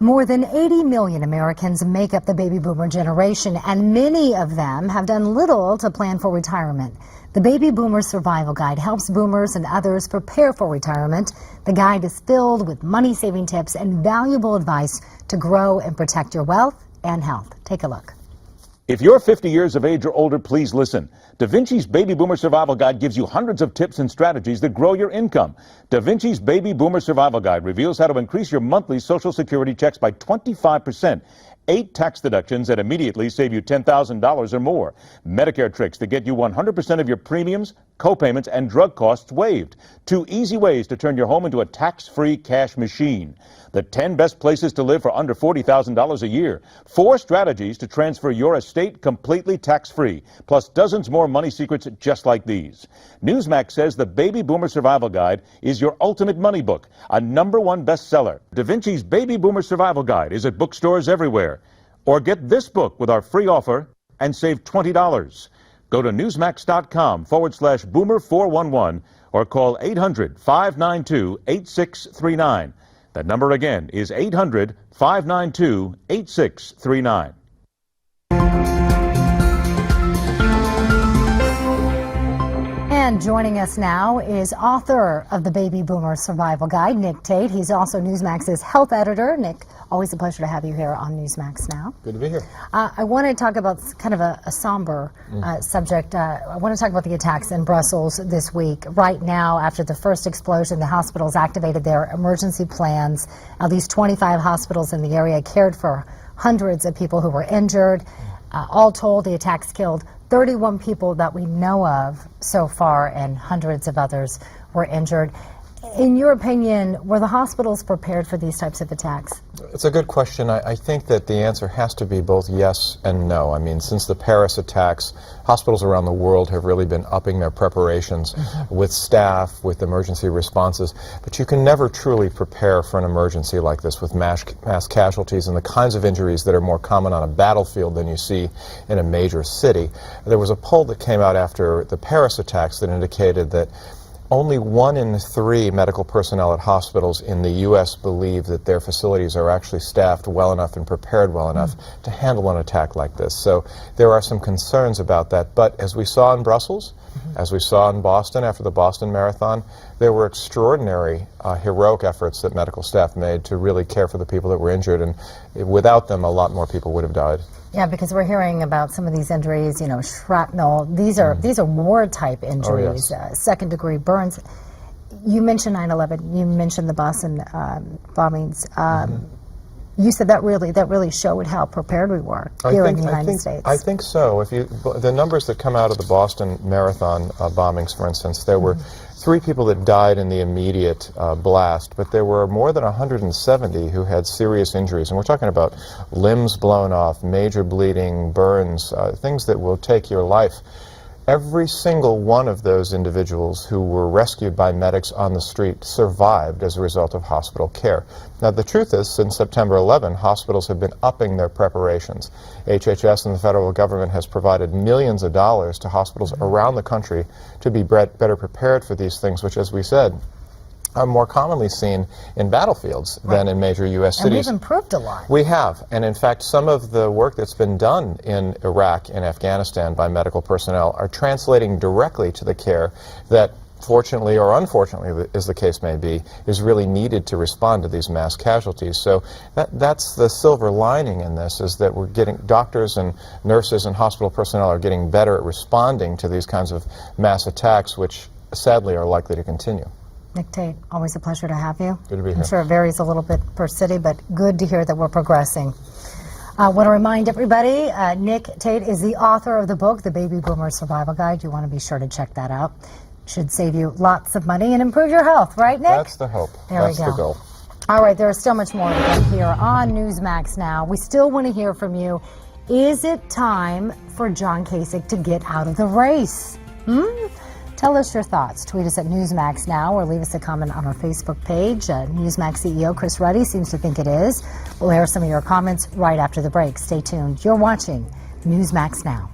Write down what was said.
More than 80 million Americans make up the baby boomer generation, and many of them have done little to plan for retirement. The Baby Boomer Survival Guide helps boomers and others prepare for retirement. The guide is filled with money-saving tips and valuable advice to grow and protect your wealth and health. Take a look. If you're 50 years of age or older, please listen. DaVinci's Baby Boomer Survival Guide gives you hundreds of tips and strategies that grow your income. DaVinci's Baby Boomer Survival Guide reveals how to increase your monthly Social Security checks by 25%. 8 tax deductions that immediately save you $10,000 or more. Medicare tricks to get you 100% of your premiums, co-payments, and drug costs waived. 2 easy ways to turn your home into a tax-free cash machine. The 10 best places to live for under $40,000 a year. 4 strategies to transfer your estate completely tax-free, plus dozens more money secrets just like these. Newsmax says the Baby Boomer Survival Guide is your ultimate money book, a #1 bestseller. DaVinci's Baby Boomer Survival Guide is at bookstores everywhere. Or get this book with our free offer and save $20. Go to newsmax.com/boomer411 or call 800-592-8639. That number again is 800-592-8639. And joining us now is author of the Baby Boomer Survival Guide, Nick Tate. He's also Newsmax's health editor. Nick, always a pleasure to have you here on Newsmax Now. Good to be here. I want to talk about kind of a somber subject. I want to talk about the attacks in Brussels this week. Right now, after the first explosion, the hospitals activated their emergency plans. At least 25 hospitals in the area cared for hundreds of people who were injured. All told, the attacks killed 31 people that we know of so far, and hundreds of others were injured. In your opinion, were the hospitals prepared for these types of attacks? It's a good question. I think that the answer has to be both yes and no. I mean, since the Paris attacks, hospitals around the world have really been upping their preparations with staff, with emergency responses. But you can never truly prepare for an emergency like this with mass casualties and the kinds of injuries that are more common on a battlefield than you see in a major city. There was a poll that came out after the Paris attacks that indicated that only 1 in 3 medical personnel at hospitals in the U.S. believe that their facilities are actually staffed well enough and prepared well enough to handle an attack like this. So there are some concerns about that. But as we saw in Brussels, as we saw in Boston after the Boston Marathon, there were extraordinary heroic efforts that medical staff made to really care for the people that were injured, and without them a lot more people would have died. Yeah, because we're hearing about some of these injuries, you know, shrapnel. These are war-type injuries, second-degree burns. You mentioned 9/11. You mentioned the Boston bombings. You said that really showed how prepared we were here in the United States. I think so. The numbers that come out of the Boston Marathon bombings, for instance, there were 3 people that died in the immediate blast, but there were more than 170 who had serious injuries. And we're talking about limbs blown off, major bleeding, burns, things that will take your life. Every single one of those individuals who were rescued by medics on the street survived as a result of hospital care. Now, the truth is, since September 11, hospitals have been upping their preparations. HHS and the federal government has provided millions of dollars to hospitals around the country to be better prepared for these things, which, as we said, are more commonly seen in battlefields than in major U.S. cities. And we've improved a lot. We have. And in fact, some of the work that's been done in Iraq and Afghanistan by medical personnel are translating directly to the care that, fortunately or unfortunately, as the case may be, is really needed to respond to these mass casualties. So that's the silver lining in this, is that we're getting doctors and nurses and hospital personnel are getting better at responding to these kinds of mass attacks, which sadly are likely to continue. Nick Tate, always a pleasure to have you. Good to be here. I'm sure it varies a little bit per city, but good to hear that we're progressing. I want to remind everybody, Nick Tate is the author of the book, The Baby Boomer Survival Guide. You want to be sure to check that out. Should save you lots of money and improve your health, right, Nick? That's the hope. That's the goal. All right, there is still much more to come here on Newsmax Now. We still want to hear from you. Is it time for John Kasich to get out of the race? Tell us your thoughts. Tweet us at Newsmax Now or leave us a comment on our Facebook page. Newsmax CEO Chris Ruddy seems to think it is. We'll hear some of your comments right after the break. Stay tuned. You're watching Newsmax Now.